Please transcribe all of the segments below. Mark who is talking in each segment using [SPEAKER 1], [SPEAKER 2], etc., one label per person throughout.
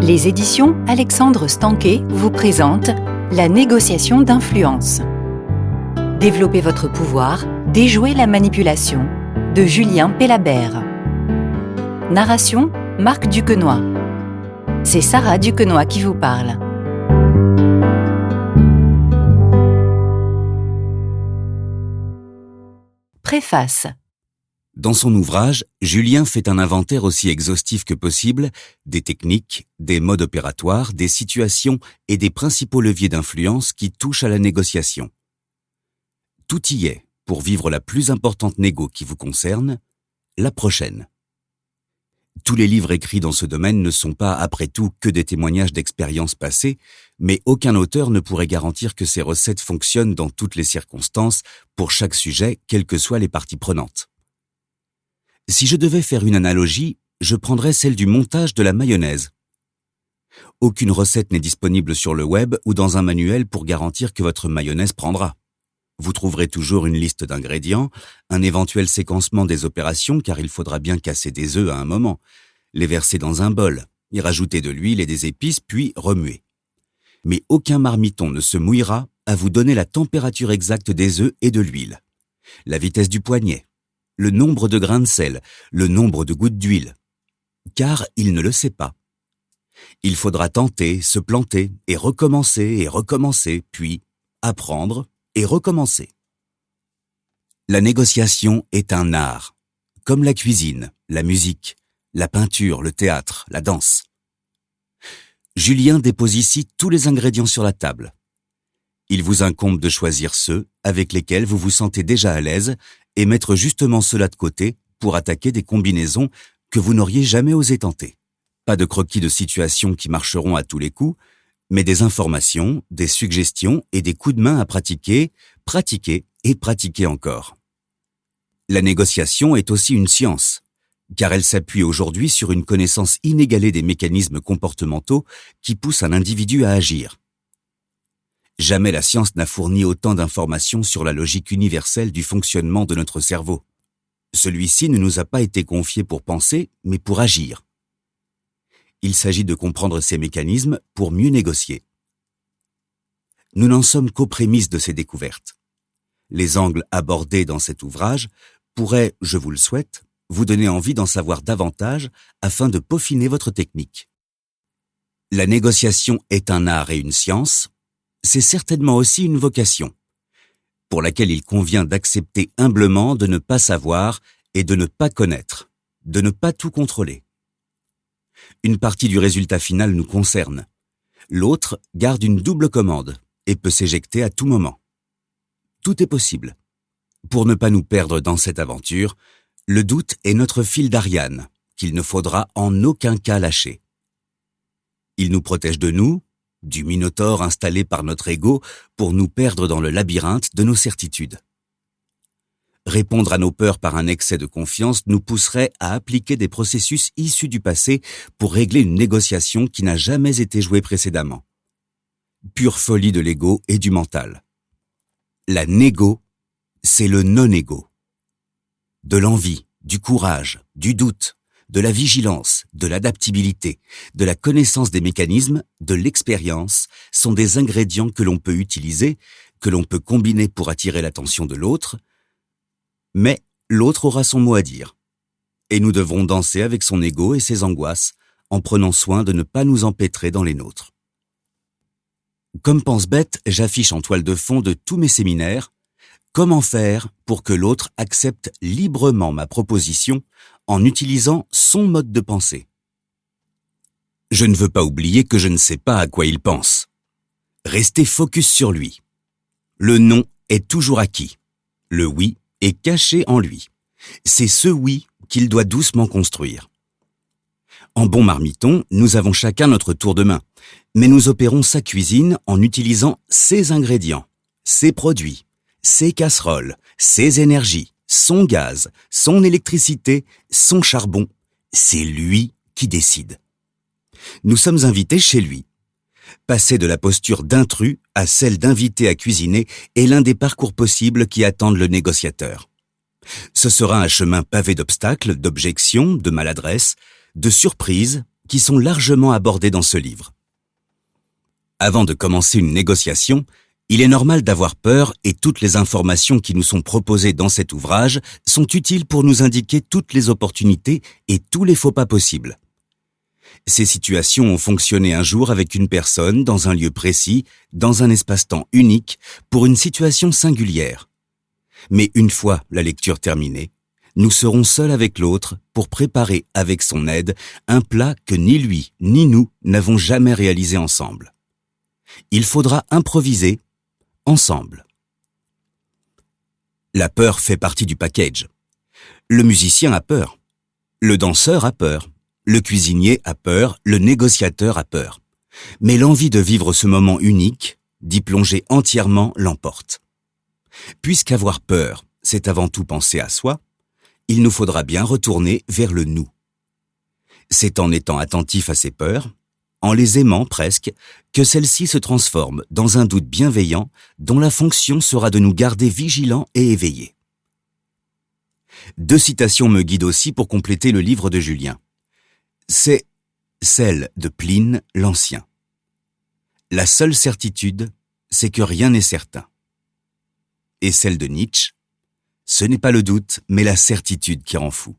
[SPEAKER 1] Les éditions Alexandre Stanquet vous présentent La négociation d'influence. Développez votre pouvoir, déjouez la manipulation, de Julien Pellabert. Narration Marc Duquesnoy. C'est Sarah Duquesnoy qui vous parle. Préface.
[SPEAKER 2] Dans son ouvrage, Julien fait un inventaire aussi exhaustif que possible des techniques, des modes opératoires, des situations et des principaux leviers d'influence qui touchent à la négociation. Tout y est pour vivre la plus importante négo qui vous concerne, la prochaine. Tous les livres écrits dans ce domaine ne sont pas, après tout, que des témoignages d'expériences passées, mais aucun auteur ne pourrait garantir que ces recettes fonctionnent dans toutes les circonstances, pour chaque sujet, quelles que soient les parties prenantes. Si je devais faire une analogie, je prendrais celle du montage de la mayonnaise. Aucune recette n'est disponible sur le web ou dans un manuel pour garantir que votre mayonnaise prendra. Vous trouverez toujours une liste d'ingrédients, un éventuel séquencement des opérations car il faudra bien casser des œufs à un moment, les verser dans un bol, y rajouter de l'huile et des épices puis remuer. Mais aucun marmiton ne se mouillera à vous donner la température exacte des œufs et de l'huile, la vitesse du poignet, le nombre de grains de sel, le nombre de gouttes d'huile, car il ne le sait pas. Il faudra tenter, se planter et recommencer, puis apprendre et recommencer. La négociation est un art, comme la cuisine, la musique, la peinture, le théâtre, la danse. Julien dépose ici tous les ingrédients sur la table. Il vous incombe de choisir ceux avec lesquels vous vous sentez déjà à l'aise et mettre justement ceux-là de côté pour attaquer des combinaisons que vous n'auriez jamais osé tenter. Pas de croquis de situation qui marcheront à tous les coups, mais des informations, des suggestions et des coups de main à pratiquer et pratiquer encore. La négociation est aussi une science, car elle s'appuie aujourd'hui sur une connaissance inégalée des mécanismes comportementaux qui poussent un individu à agir. Jamais la science n'a fourni autant d'informations sur la logique universelle du fonctionnement de notre cerveau. Celui-ci ne nous a pas été confié pour penser, mais pour agir. Il s'agit de comprendre ces mécanismes pour mieux négocier. Nous n'en sommes qu'aux prémices de ces découvertes. Les angles abordés dans cet ouvrage pourraient, je vous le souhaite, vous donner envie d'en savoir davantage afin de peaufiner votre technique. La négociation est un art et une science. C'est certainement aussi une vocation, pour laquelle il convient d'accepter humblement de ne pas savoir et de ne pas connaître, de ne pas tout contrôler. Une partie du résultat final nous concerne. L'autre garde une double commande et peut s'éjecter à tout moment. Tout est possible. Pour ne pas nous perdre dans cette aventure, le doute est notre fil d'Ariane, qu'il ne faudra en aucun cas lâcher. Il nous protège de nous, du minotaure installé par notre ego pour nous perdre dans le labyrinthe de nos certitudes. Répondre à nos peurs par un excès de confiance nous pousserait à appliquer des processus issus du passé pour régler une négociation qui n'a jamais été jouée précédemment. Pure folie de l'ego et du mental. La négo, c'est le non-égo. De l'envie, du courage, du doute, de la vigilance, de l'adaptabilité, de la connaissance des mécanismes, de l'expérience, sont des ingrédients que l'on peut utiliser, que l'on peut combiner pour attirer l'attention de l'autre, mais l'autre aura son mot à dire. Et nous devrons danser avec son ego et ses angoisses, en prenant soin de ne pas nous empêtrer dans les nôtres. Comme pense-bête, j'affiche en toile de fond de tous mes séminaires comment faire pour que l'autre accepte librement ma proposition en utilisant son mode de pensée. Je ne veux pas oublier que je ne sais pas à quoi il pense. Restez focus sur lui. Le non est toujours acquis. Le oui est caché en lui. C'est ce oui qu'il doit doucement construire. En bon marmiton, nous avons chacun notre tour de main, mais nous opérons sa cuisine en utilisant ses ingrédients, ses produits, ses casseroles, ses énergies, son gaz, son électricité, son charbon. C'est lui qui décide. Nous sommes invités chez lui. Passer de la posture d'intrus à celle d'invité à cuisiner est l'un des parcours possibles qui attendent le négociateur. Ce sera un chemin pavé d'obstacles, d'objections, de maladresses, de surprises qui sont largement abordés dans ce livre. Avant de commencer une négociation, il est normal d'avoir peur et toutes les informations qui nous sont proposées dans cet ouvrage sont utiles pour nous indiquer toutes les opportunités et tous les faux pas possibles. Ces situations ont fonctionné un jour avec une personne dans un lieu précis, dans un espace-temps unique, pour une situation singulière. Mais une fois la lecture terminée, nous serons seuls avec l'autre pour préparer avec son aide un plat que ni lui ni nous n'avons jamais réalisé ensemble. Il faudra improviser ensemble. La peur fait partie du package. Le musicien a peur. Le danseur a peur. Le cuisinier a peur. Le négociateur a peur. Mais l'envie de vivre ce moment unique, d'y plonger entièrement, l'emporte. Puisqu'avoir peur, c'est avant tout penser à soi, il nous faudra bien retourner vers le nous. C'est en étant attentif à ces peurs, en les aimant presque, que celles-ci se transforment dans un doute bienveillant dont la fonction sera de nous garder vigilants et éveillés. 2 citations me guident aussi pour compléter le livre de Julien. C'est celle de Pline l'Ancien. La seule certitude, c'est que rien n'est certain. Et celle de Nietzsche, ce n'est pas le doute, mais la certitude qui rend fou.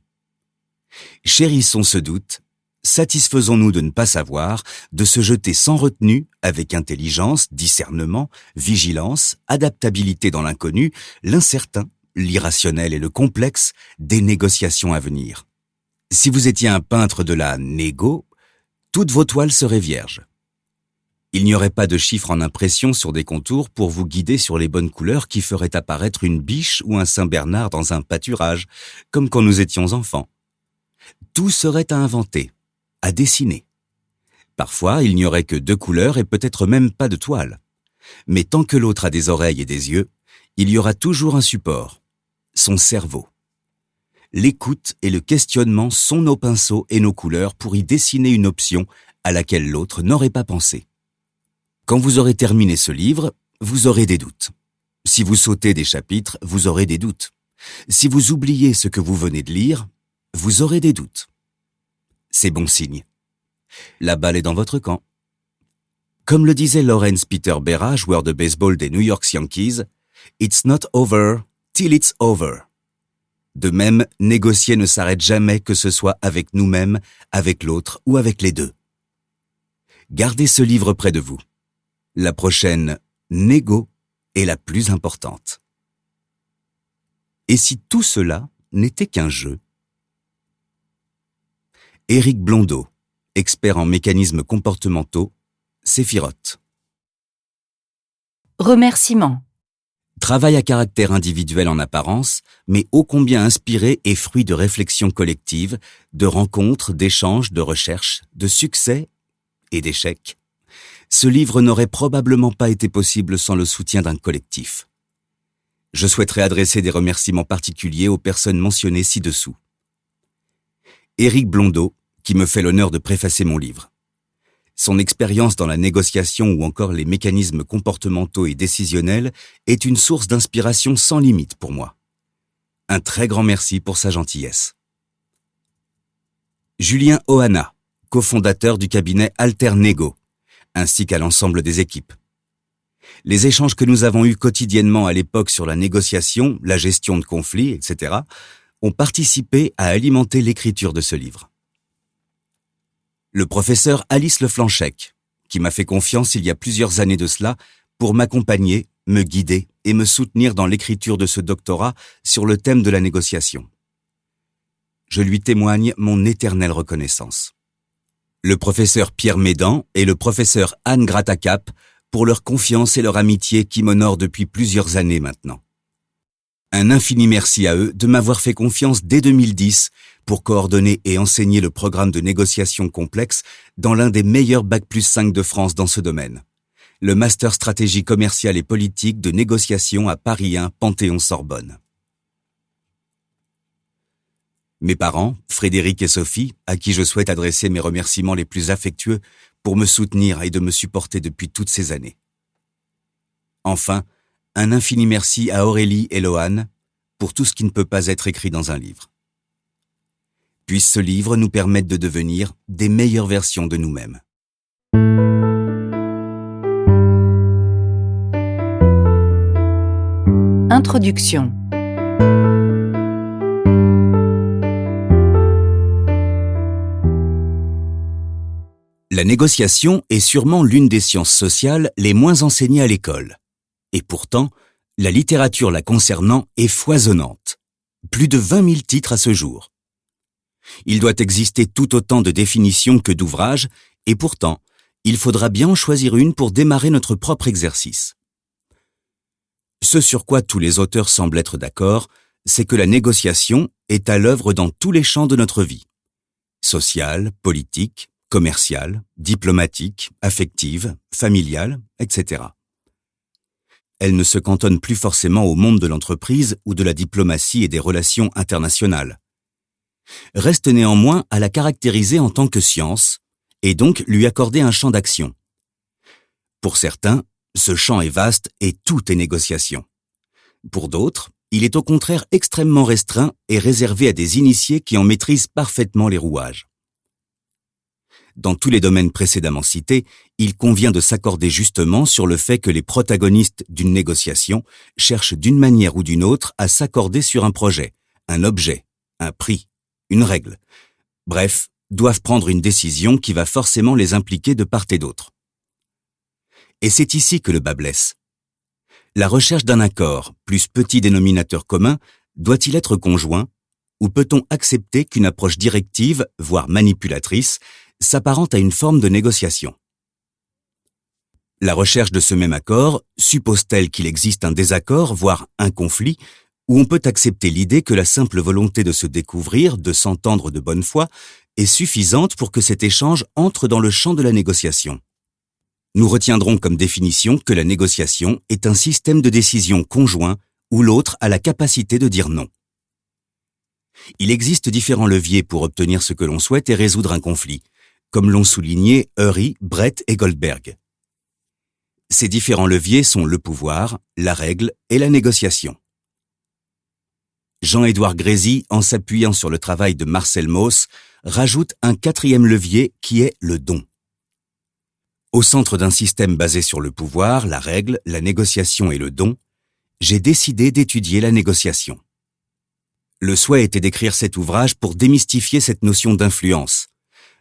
[SPEAKER 2] Chérissons ce doute, satisfaisons-nous de ne pas savoir, de se jeter sans retenue, avec intelligence, discernement, vigilance, adaptabilité dans l'inconnu, l'incertain, l'irrationnel et le complexe des négociations à venir. Si vous étiez un peintre de la négo, toutes vos toiles seraient vierges. Il n'y aurait pas de chiffres en impression sur des contours pour vous guider sur les bonnes couleurs qui feraient apparaître une biche ou un Saint-Bernard dans un pâturage, comme quand nous étions enfants. Tout serait à inventer, à dessiner. Parfois, il n'y aurait que 2 couleurs et peut-être même pas de toile. Mais tant que l'autre a des oreilles et des yeux, il y aura toujours un support, son cerveau. L'écoute et le questionnement sont nos pinceaux et nos couleurs pour y dessiner une option à laquelle l'autre n'aurait pas pensé. Quand vous aurez terminé ce livre, vous aurez des doutes. Si vous sautez des chapitres, vous aurez des doutes. Si vous oubliez ce que vous venez de lire, vous aurez des doutes. C'est bon signe. La balle est dans votre camp. Comme le disait Lawrence Peter Berra, joueur de baseball des New York Yankees, « It's not over till it's over ». De même, négocier ne s'arrête jamais, que ce soit avec nous-mêmes, avec l'autre ou avec les deux. Gardez ce livre près de vous. La prochaine négo est la plus importante. Et si tout cela n'était qu'un jeu? Éric Blondeau, expert en mécanismes comportementaux, Séphiroth.
[SPEAKER 1] Remerciements.
[SPEAKER 2] Travail à caractère individuel en apparence, mais ô combien inspiré et fruit de réflexions collectives, de rencontres, d'échanges, de recherches, de succès et d'échecs. Ce livre n'aurait probablement pas été possible sans le soutien d'un collectif. Je souhaiterais adresser des remerciements particuliers aux personnes mentionnées ci-dessous. Éric Blondeau, qui me fait l'honneur de préfacer mon livre. Son expérience dans la négociation ou encore les mécanismes comportementaux et décisionnels est une source d'inspiration sans limite pour moi. Un très grand merci pour sa gentillesse. Julien Ohana, cofondateur du cabinet Alternego, ainsi qu'à l'ensemble des équipes. Les échanges que nous avons eus quotidiennement à l'époque sur la négociation, la gestion de conflits, etc., ont participé à alimenter l'écriture de ce livre. Le professeur Alice Leflanchec, qui m'a fait confiance il y a plusieurs années de cela pour m'accompagner, me guider et me soutenir dans l'écriture de ce doctorat sur le thème de la négociation. Je lui témoigne mon éternelle reconnaissance. Le professeur Pierre Médan et le professeur Anne Gratacap pour leur confiance et leur amitié qui m'honorent depuis plusieurs années maintenant. Un infini merci à eux de m'avoir fait confiance dès 2010 pour coordonner et enseigner le programme de négociation complexe dans l'un des meilleurs Bac+5 de France dans ce domaine, le Master Stratégie commerciale et politique de négociation à Paris 1 Panthéon-Sorbonne. Mes parents, Frédéric et Sophie, à qui je souhaite adresser mes remerciements les plus affectueux pour me soutenir et de me supporter depuis toutes ces années. Enfin, un infini merci à Aurélie et Loane pour tout ce qui ne peut pas être écrit dans un livre. Puisse ce livre nous permettre de devenir des meilleures versions de nous-mêmes.
[SPEAKER 1] Introduction.
[SPEAKER 2] La négociation est sûrement l'une des sciences sociales les moins enseignées à l'école. Et pourtant, la littérature la concernant est foisonnante. Plus de 20 000 titres à ce jour. Il doit exister tout autant de définitions que d'ouvrages, et pourtant, il faudra bien en choisir une pour démarrer notre propre exercice. Ce sur quoi tous les auteurs semblent être d'accord, c'est que la négociation est à l'œuvre dans tous les champs de notre vie. Sociale, politique, commerciale, diplomatique, affective, familiale, etc. Elle ne se cantonne plus forcément au monde de l'entreprise ou de la diplomatie et des relations internationales. Reste néanmoins à la caractériser en tant que science et donc lui accorder un champ d'action. Pour certains, ce champ est vaste et tout est négociation. Pour d'autres, il est au contraire extrêmement restreint et réservé à des initiés qui en maîtrisent parfaitement les rouages. Dans tous les domaines précédemment cités, il convient de s'accorder justement sur le fait que les protagonistes d'une négociation cherchent d'une manière ou d'une autre à s'accorder sur un projet, un objet, un prix, une règle. Bref, doivent prendre une décision qui va forcément les impliquer de part et d'autre. Et c'est ici que le bât blesse. La recherche d'un accord, plus petit dénominateur commun, doit-il être conjoint, ou peut-on accepter qu'une approche directive, voire manipulatrice, s'apparente à une forme de négociation? La recherche de ce même accord suppose-t-elle qu'il existe un désaccord, voire un conflit, où on peut accepter l'idée que la simple volonté de se découvrir, de s'entendre de bonne foi, est suffisante pour que cet échange entre dans le champ de la négociation? Nous retiendrons comme définition que la négociation est un système de décision conjoint où l'autre a la capacité de dire non. Il existe différents leviers pour obtenir ce que l'on souhaite et résoudre un conflit, comme l'ont souligné Ury, Brett et Goldberg. Ces différents leviers sont le pouvoir, la règle et la négociation. Jean-Édouard Grésy, en s'appuyant sur le travail de Marcel Mauss, rajoute un quatrième levier qui est le don. Au centre d'un système basé sur le pouvoir, la règle, la négociation et le don, j'ai décidé d'étudier la négociation. Le souhait était d'écrire cet ouvrage pour démystifier cette notion d'influence,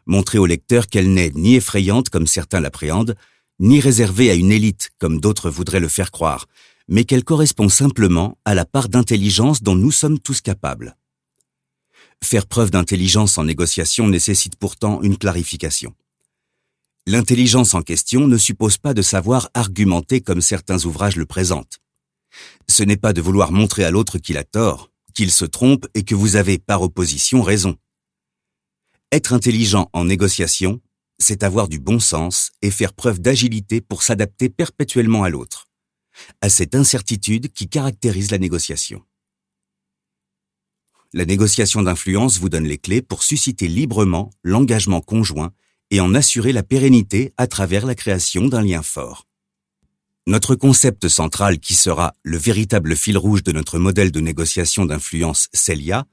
[SPEAKER 2] montrer au lecteur qu'elle n'est ni effrayante comme certains l'appréhendent, ni réservée à une élite comme d'autres voudraient le faire croire, mais qu'elle correspond simplement à la part d'intelligence dont nous sommes tous capables. Faire preuve d'intelligence en négociation nécessite pourtant une clarification. L'intelligence en question ne suppose pas de savoir argumenter comme certains ouvrages le présentent. Ce n'est pas de vouloir montrer à l'autre qu'il a tort, qu'il se trompe et que vous avez par opposition raison. Être intelligent en négociation, c'est avoir du bon sens et faire preuve d'agilité pour s'adapter perpétuellement à l'autre, à cette incertitude qui caractérise la négociation. La négociation d'influence vous donne les clés pour susciter librement l'engagement conjoint et en assurer la pérennité à travers la création d'un lien fort. Notre concept central qui sera le véritable fil rouge de notre modèle de négociation d'influence CELIA,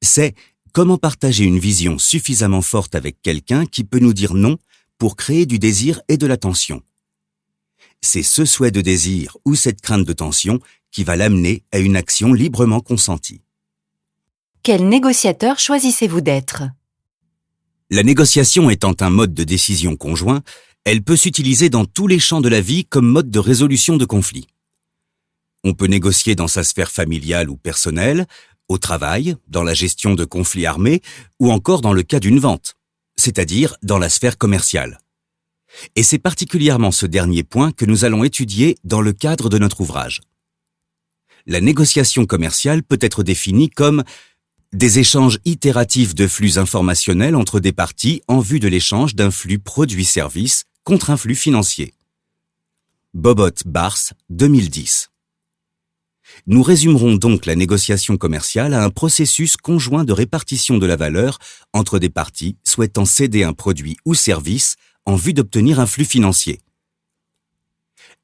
[SPEAKER 2] c'est comment partager une vision suffisamment forte avec quelqu'un qui peut nous dire non pour créer du désir et de la tension. C'est ce souhait de désir ou cette crainte de tension qui va l'amener à une action librement consentie.
[SPEAKER 1] Quel négociateur choisissez-vous d'être?
[SPEAKER 2] La négociation étant un mode de décision conjoint, elle peut s'utiliser dans tous les champs de la vie comme mode de résolution de conflits. On peut négocier dans sa sphère familiale ou personnelle, au travail, dans la gestion de conflits armés ou encore dans le cas d'une vente, c'est-à-dire dans la sphère commerciale. Et c'est particulièrement ce dernier point que nous allons étudier dans le cadre de notre ouvrage. La négociation commerciale peut être définie comme des échanges itératifs de flux informationnels entre des parties en vue de l'échange d'un flux produit-service contre un flux financier. Bobot-Bars, 2010. Nous résumerons donc la négociation commerciale à un processus conjoint de répartition de la valeur entre des parties souhaitant céder un produit ou service en vue d'obtenir un flux financier.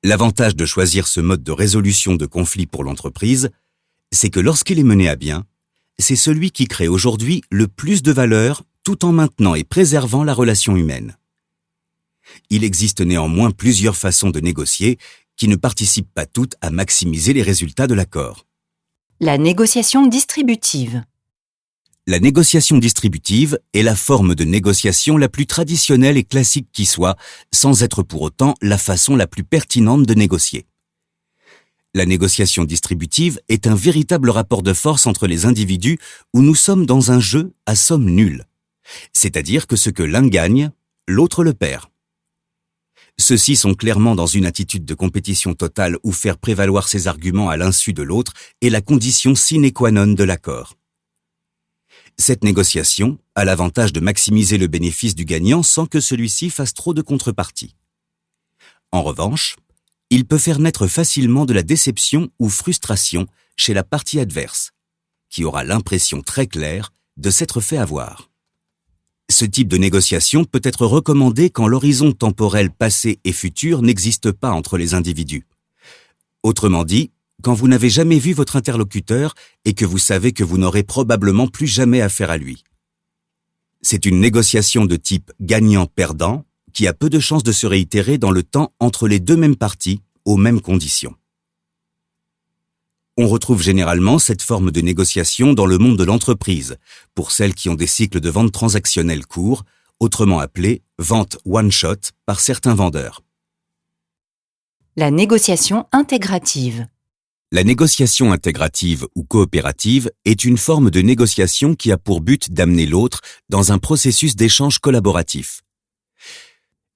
[SPEAKER 2] L'avantage de choisir ce mode de résolution de conflits pour l'entreprise, c'est que lorsqu'il est mené à bien, c'est celui qui crée aujourd'hui le plus de valeur tout en maintenant et préservant la relation humaine. Il existe néanmoins plusieurs façons de négocier qui ne participent pas toutes à maximiser les résultats de l'accord.
[SPEAKER 1] La négociation distributive.
[SPEAKER 2] La négociation distributive est la forme de négociation la plus traditionnelle et classique qui soit, sans être pour autant la façon la plus pertinente de négocier. La négociation distributive est un véritable rapport de force entre les individus où nous sommes dans un jeu à somme nulle. C'est-à-dire que ce que l'un gagne, l'autre le perd. Ceux-ci sont clairement dans une attitude de compétition totale où faire prévaloir ses arguments à l'insu de l'autre est la condition sine qua non de l'accord. Cette négociation a l'avantage de maximiser le bénéfice du gagnant sans que celui-ci fasse trop de contrepartie. En revanche, il peut faire naître facilement de la déception ou frustration chez la partie adverse, qui aura l'impression très claire de s'être fait avoir. Ce type de négociation peut être recommandé quand l'horizon temporel passé et futur n'existe pas entre les individus. Autrement dit, quand vous n'avez jamais vu votre interlocuteur et que vous savez que vous n'aurez probablement plus jamais affaire à lui. C'est une négociation de type gagnant-perdant qui a peu de chances de se réitérer dans le temps entre les deux mêmes parties aux mêmes conditions. On retrouve généralement cette forme de négociation dans le monde de l'entreprise, pour celles qui ont des cycles de vente transactionnelle courts, autrement appelés vente one-shot par certains vendeurs.
[SPEAKER 1] La négociation intégrative.
[SPEAKER 2] La négociation intégrative ou coopérative est une forme de négociation qui a pour but d'amener l'autre dans un processus d'échange collaboratif.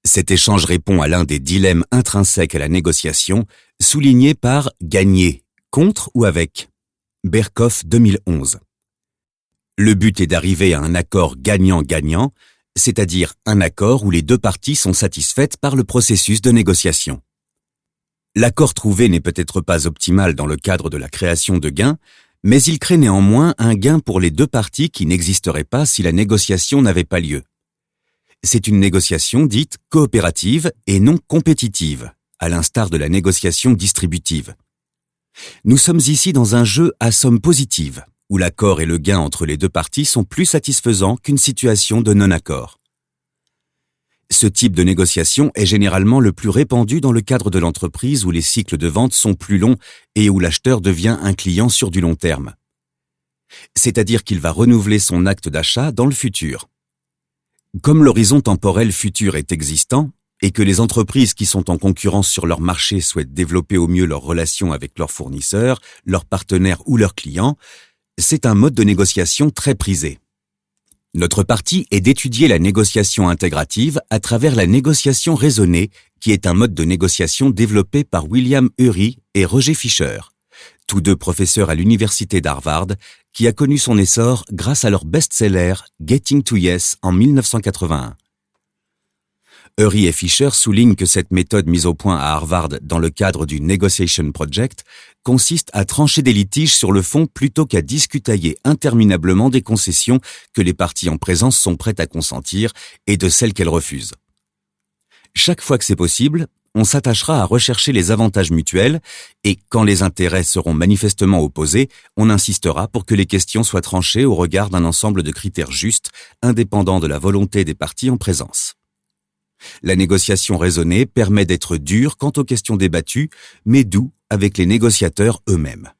[SPEAKER 2] Cet échange répond à l'un des dilemmes intrinsèques à la négociation, souligné par « gagner », contre ou avec Berkoff 2011. Le but est d'arriver à un accord gagnant-gagnant, c'est-à-dire un accord où les deux parties sont satisfaites par le processus de négociation. L'accord trouvé n'est peut-être pas optimal dans le cadre de la création de gains, mais il crée néanmoins un gain pour les deux parties qui n'existerait pas si la négociation n'avait pas lieu. C'est une négociation dite coopérative et non compétitive, à l'instar de la négociation distributive. Nous sommes ici dans un jeu à somme positive, où l'accord et le gain entre les deux parties sont plus satisfaisants qu'une situation de non-accord. Ce type de négociation est généralement le plus répandu dans le cadre de l'entreprise où les cycles de vente sont plus longs et où l'acheteur devient un client sur du long terme. C'est-à-dire qu'il va renouveler son acte d'achat dans le futur. Comme l'horizon temporel futur est existant, et que les entreprises qui sont en concurrence sur leur marché souhaitent développer au mieux leurs relations avec leurs fournisseurs, leurs partenaires ou leurs clients, c'est un mode de négociation très prisé. Notre parti est d'étudier la négociation intégrative à travers la négociation raisonnée, qui est un mode de négociation développé par William Ury et Roger Fisher, tous deux professeurs à l'université d'Harvard, qui a connu son essor grâce à leur best-seller Getting to Yes en 1981. Ury et Fisher soulignent que cette méthode mise au point à Harvard dans le cadre du Negotiation Project consiste à trancher des litiges sur le fond plutôt qu'à discutailler interminablement des concessions que les parties en présence sont prêtes à consentir et de celles qu'elles refusent. Chaque fois que c'est possible, on s'attachera à rechercher les avantages mutuels et, quand les intérêts seront manifestement opposés, on insistera pour que les questions soient tranchées au regard d'un ensemble de critères justes, indépendants de la volonté des parties en présence. La négociation raisonnée permet d'être dur quant aux questions débattues, mais doux avec les négociateurs eux-mêmes.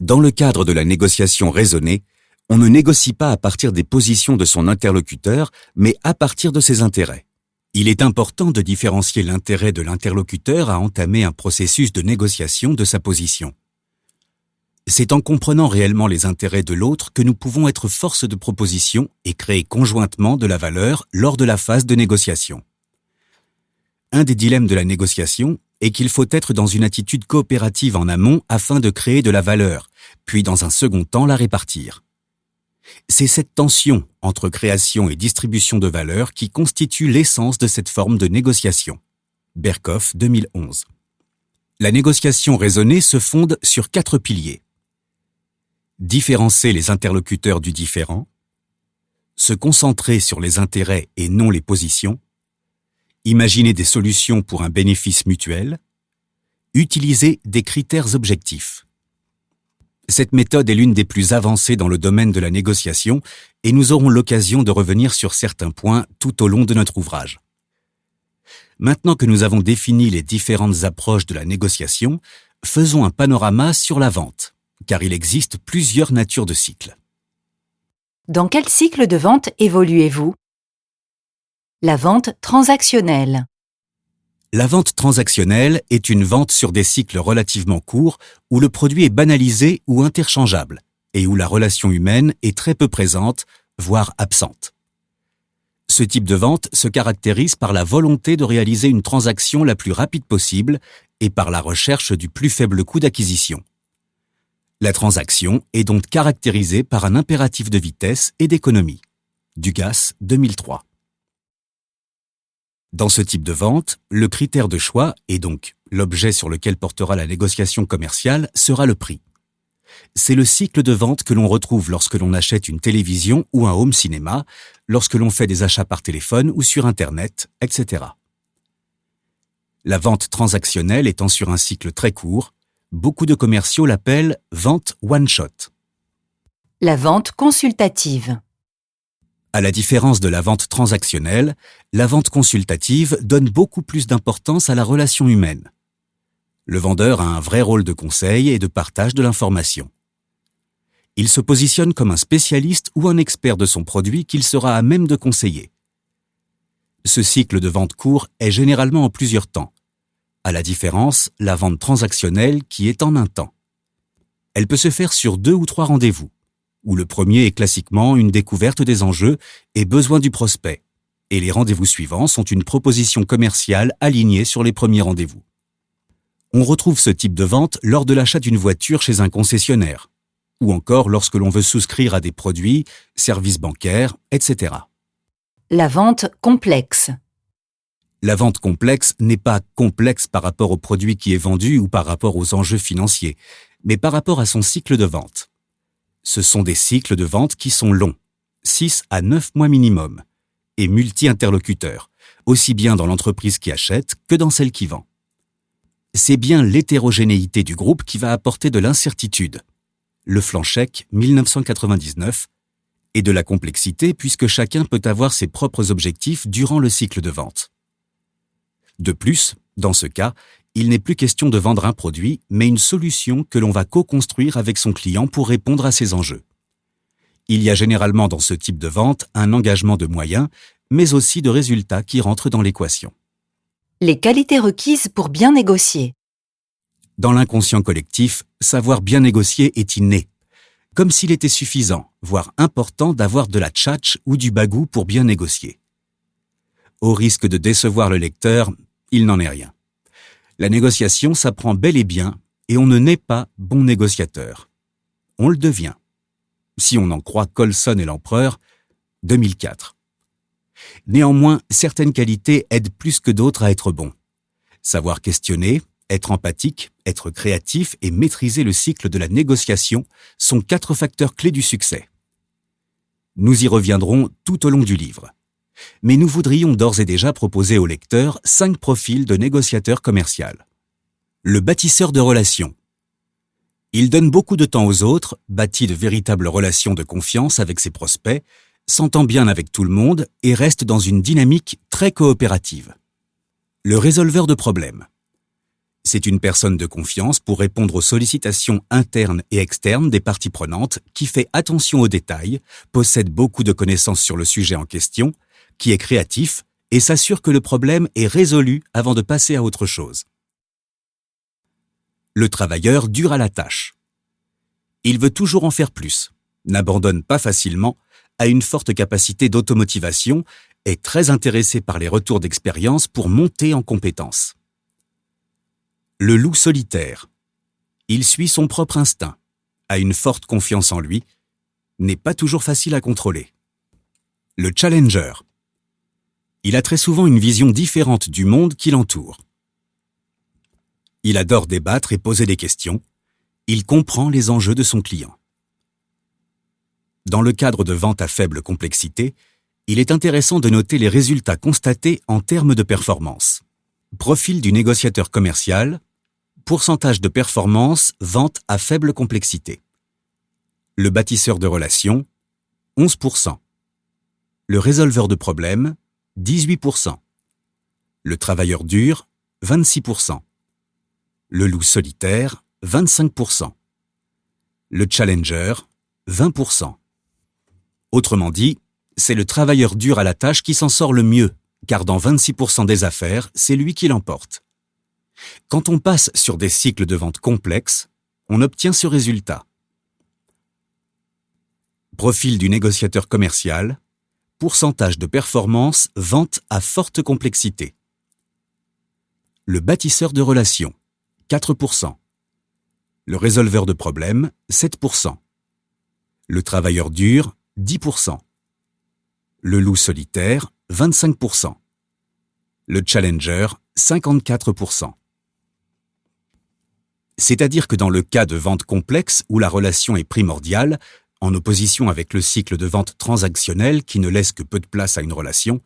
[SPEAKER 2] Dans le cadre de la négociation raisonnée, on ne négocie pas à partir des positions de son interlocuteur, mais à partir de ses intérêts. Il est important de différencier l'intérêt de l'interlocuteur à entamer un processus de négociation de sa position. C'est en comprenant réellement les intérêts de l'autre que nous pouvons être force de proposition et créer conjointement de la valeur lors de la phase de négociation. Un des dilemmes de la négociation est qu'il faut être dans une attitude coopérative en amont afin de créer de la valeur, puis dans un second temps la répartir. C'est cette tension entre création et distribution de valeur qui constitue l'essence de cette forme de négociation. Berkoff 2011. La négociation raisonnée se fonde sur 4 piliers. Différencier les interlocuteurs du différent, se concentrer sur les intérêts et non les positions, imaginer des solutions pour un bénéfice mutuel, utiliser des critères objectifs. Cette méthode est l'une des plus avancées dans le domaine de la négociation et nous aurons l'occasion de revenir sur certains points tout au long de notre ouvrage. Maintenant que nous avons défini les différentes approches de la négociation, faisons un panorama sur la vente, car il existe plusieurs natures de cycles.
[SPEAKER 1] Dans quel cycle de vente évoluez-vous? La vente transactionnelle.
[SPEAKER 2] La vente transactionnelle est une vente sur des cycles relativement courts où le produit est banalisé ou interchangeable et où la relation humaine est très peu présente, voire absente. Ce type de vente se caractérise par la volonté de réaliser une transaction la plus rapide possible et par la recherche du plus faible coût d'acquisition. La transaction est donc caractérisée par un impératif de vitesse et d'économie. Dugas, 2003. Dans ce type de vente, le critère de choix, et donc l'objet sur lequel portera la négociation commerciale, sera le prix. C'est le cycle de vente que l'on retrouve lorsque l'on achète une télévision ou un home cinéma, lorsque l'on fait des achats par téléphone ou sur Internet, etc. La vente transactionnelle étant sur un cycle très court, beaucoup de commerciaux l'appellent vente one-shot.
[SPEAKER 1] La vente consultative.
[SPEAKER 2] À la différence de la vente transactionnelle, la vente consultative donne beaucoup plus d'importance à la relation humaine. Le vendeur a un vrai rôle de conseil et de partage de l'information. Il se positionne comme un spécialiste ou un expert de son produit qu'il sera à même de conseiller. Ce cycle de vente court est généralement en plusieurs temps, à la différence la vente transactionnelle qui est en un temps. Elle peut se faire sur 2 ou 3 rendez-vous, où le premier est classiquement une découverte des enjeux et besoins du prospect, et les rendez-vous suivants sont une proposition commerciale alignée sur les premiers rendez-vous. On retrouve ce type de vente lors de l'achat d'une voiture chez un concessionnaire, ou encore lorsque l'on veut souscrire à des produits, services bancaires, etc.
[SPEAKER 1] La vente complexe.
[SPEAKER 2] La vente complexe n'est pas complexe par rapport au produit qui est vendu ou par rapport aux enjeux financiers, mais par rapport à son cycle de vente. Ce sont des cycles de vente qui sont longs, 6 à 9 mois minimum, et multi-interlocuteurs, aussi bien dans l'entreprise qui achète que dans celle qui vend. C'est bien l'hétérogénéité du groupe qui va apporter de l'incertitude. Le Flanchek, 1999, et de la complexité puisque chacun peut avoir ses propres objectifs durant le cycle de vente. De plus, dans ce cas, il n'est plus question de vendre un produit, mais une solution que l'on va co-construire avec son client pour répondre à ses enjeux. Il y a généralement dans ce type de vente un engagement de moyens, mais aussi de résultats qui rentrent dans l'équation.
[SPEAKER 1] Les qualités requises pour bien négocier.
[SPEAKER 2] Dans l'inconscient collectif, savoir bien négocier est inné, comme s'il était suffisant, voire important d'avoir de la tchatch ou du bagou pour bien négocier. Au risque de décevoir le lecteur, il n'en est rien. La négociation s'apprend bel et bien et on ne naît pas bon négociateur. On le devient. Si on en croit Colson et l'empereur, 2004. Néanmoins, certaines qualités aident plus que d'autres à être bon. Savoir questionner, être empathique, être créatif et maîtriser le cycle de la négociation sont 4 facteurs clés du succès. Nous y reviendrons tout au long du livre. Mais nous voudrions d'ores et déjà proposer au lecteur 5 profils de négociateurs commerciaux. Le bâtisseur de relations. Il donne beaucoup de temps aux autres, bâtit de véritables relations de confiance avec ses prospects, s'entend bien avec tout le monde et reste dans une dynamique très coopérative. Le résolveur de problèmes. C'est une personne de confiance pour répondre aux sollicitations internes et externes des parties prenantes qui fait attention aux détails, possède beaucoup de connaissances sur le sujet en question, qui est créatif et s'assure que le problème est résolu avant de passer à autre chose. Le travailleur dure à la tâche. Il veut toujours en faire plus, n'abandonne pas facilement, a une forte capacité d'automotivation, est très intéressé par les retours d'expérience pour monter en compétences. Le loup solitaire. Il suit son propre instinct, a une forte confiance en lui, n'est pas toujours facile à contrôler. Le challenger. Il a très souvent une vision différente du monde qui l'entoure. Il adore débattre et poser des questions. Il comprend les enjeux de son client. Dans le cadre de vente à faible complexité, il est intéressant de noter les résultats constatés en termes de performance. Profil du négociateur commercial, pourcentage de performance, vente à faible complexité. Le bâtisseur de relations, 11%. Le résolveur de problèmes, 18%. Le travailleur dur, 26%. Le loup solitaire, 25%. Le challenger, 20%. Autrement dit, c'est le travailleur dur à la tâche qui s'en sort le mieux, car dans 26% des affaires, c'est lui qui l'emporte. Quand on passe sur des cycles de vente complexes, on obtient ce résultat. Profil du négociateur commercial, pourcentage de performance, vente à forte complexité. Le bâtisseur de relations, 4%. Le résolveur de problèmes, 7%. Le travailleur dur, 10%. Le loup solitaire, 25%. Le challenger, 54%. C'est-à-dire que dans le cas de vente complexe où la relation est primordiale, en opposition avec le cycle de vente transactionnel qui ne laisse que peu de place à une relation,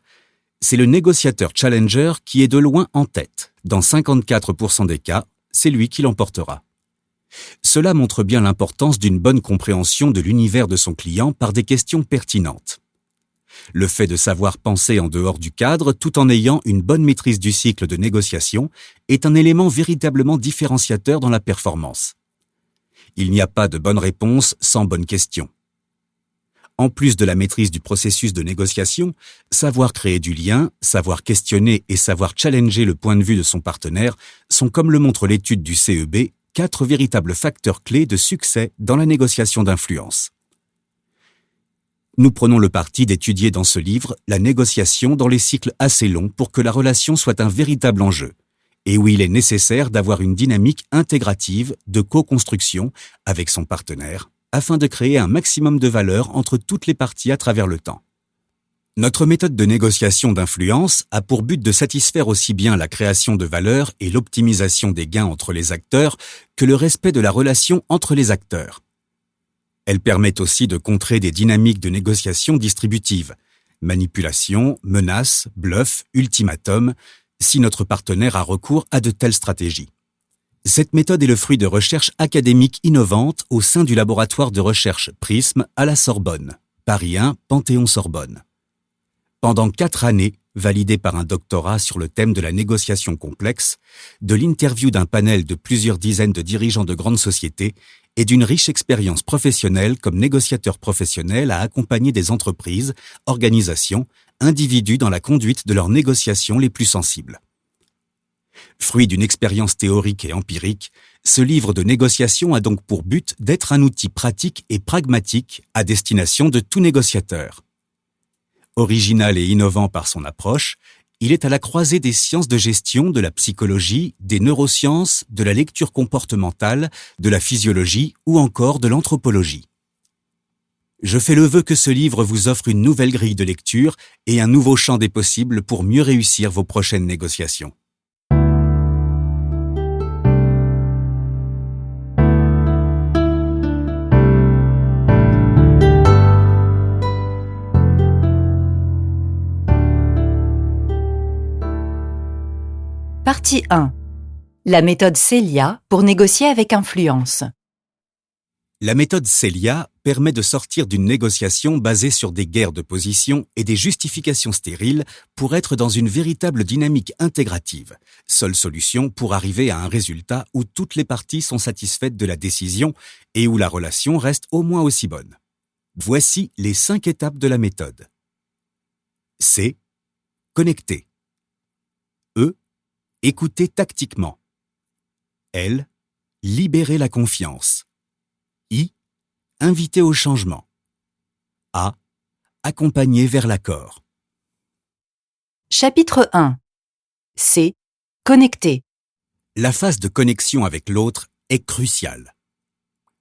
[SPEAKER 2] c'est le négociateur challenger qui est de loin en tête. Dans 54% des cas, c'est lui qui l'emportera. Cela montre bien l'importance d'une bonne compréhension de l'univers de son client par des questions pertinentes. Le fait de savoir penser en dehors du cadre tout en ayant une bonne maîtrise du cycle de négociation est un élément véritablement différenciateur dans la performance. Il n'y a pas de bonne réponse sans bonne question. En plus de la maîtrise du processus de négociation, savoir créer du lien, savoir questionner et savoir challenger le point de vue de son partenaire sont, comme le montre l'étude du CEB, 4 véritables facteurs clés de succès dans la négociation d'influence. Nous prenons le parti d'étudier dans ce livre la négociation dans les cycles assez longs pour que la relation soit un véritable enjeu, et où il est nécessaire d'avoir une dynamique intégrative de co-construction avec son partenaire, afin de créer un maximum de valeur entre toutes les parties à travers le temps. Notre méthode de négociation d'influence a pour but de satisfaire aussi bien la création de valeur et l'optimisation des gains entre les acteurs que le respect de la relation entre les acteurs. Elle permet aussi de contrer des dynamiques de négociation distributive, manipulation, menaces, bluff, ultimatum, si notre partenaire a recours à de telles stratégies. Cette méthode est le fruit de recherches académiques innovantes au sein du laboratoire de recherche Prism à la Sorbonne, Paris 1, Panthéon-Sorbonne. Pendant 4 années, validées par un doctorat sur le thème de la négociation complexe, de l'interview d'un panel de plusieurs dizaines de dirigeants de grandes sociétés et d'une riche expérience professionnelle comme négociateur professionnel à accompagner des entreprises, organisations, individus dans la conduite de leurs négociations les plus sensibles. Fruit d'une expérience théorique et empirique, ce livre de négociation a donc pour but d'être un outil pratique et pragmatique à destination de tout négociateur. Original et innovant par son approche, il est à la croisée des sciences de gestion, de la psychologie, des neurosciences, de la lecture comportementale, de la physiologie ou encore de l'anthropologie. Je fais le vœu que ce livre vous offre une nouvelle grille de lecture et un nouveau champ des possibles pour mieux réussir vos prochaines négociations.
[SPEAKER 1] Partie 1. La méthode Celia pour négocier avec influence.
[SPEAKER 2] La méthode Celia permet de sortir d'une négociation basée sur des guerres de position et des justifications stériles pour être dans une véritable dynamique intégrative, seule solution pour arriver à un résultat où toutes les parties sont satisfaites de la décision et où la relation reste au moins aussi bonne. Voici les 5 étapes de la méthode. C. Connecter. E. Écouter tactiquement. L. Libérer la confiance. I. Inviter au changement. A. Accompagner vers l'accord.
[SPEAKER 1] Chapitre 1. C. Connecter.
[SPEAKER 2] La phase de connexion avec l'autre est cruciale.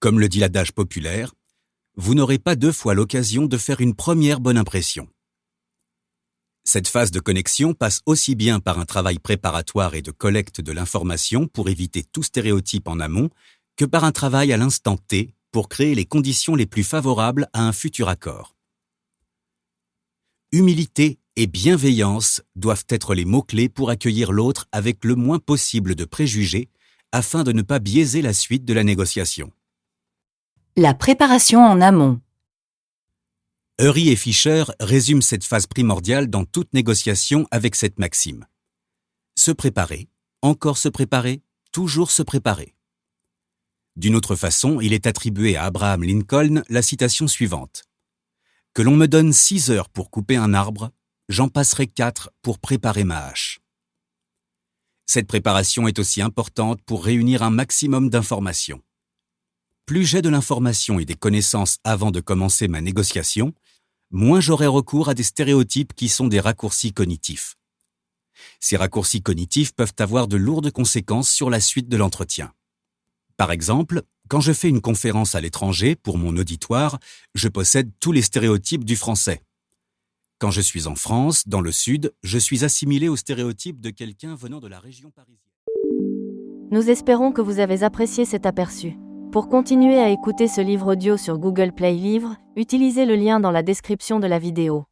[SPEAKER 2] Comme le dit l'adage populaire, vous n'aurez pas 2 fois l'occasion de faire une première bonne impression. Cette phase de connexion passe aussi bien par un travail préparatoire et de collecte de l'information pour éviter tout stéréotype en amont, que par un travail à l'instant T pour créer les conditions les plus favorables à un futur accord. Humilité et bienveillance doivent être les mots-clés pour accueillir l'autre avec le moins possible de préjugés afin de ne pas biaiser la suite de la négociation.
[SPEAKER 1] La préparation en amont.
[SPEAKER 2] Ury et Fischer résument cette phase primordiale dans toute négociation avec cette maxime. Se préparer, encore se préparer, toujours se préparer. D'une autre façon, il est attribué à Abraham Lincoln la citation suivante. Que l'on me donne 6 heures pour couper un arbre, j'en passerai 4 pour préparer ma hache. Cette préparation est aussi importante pour réunir un maximum d'informations. Plus j'ai de l'information et des connaissances avant de commencer ma négociation, moins j'aurai recours à des stéréotypes qui sont des raccourcis cognitifs. Ces raccourcis cognitifs peuvent avoir de lourdes conséquences sur la suite de l'entretien. Par exemple, quand je fais une conférence à l'étranger pour mon auditoire, je possède tous les stéréotypes du français. Quand je suis en France, dans le Sud, je suis assimilé aux stéréotypes de quelqu'un venant de la région parisienne.
[SPEAKER 3] Nous espérons que vous avez apprécié cet aperçu. Pour continuer à écouter ce livre audio sur Google Play Livres, utilisez le lien dans la description de la vidéo.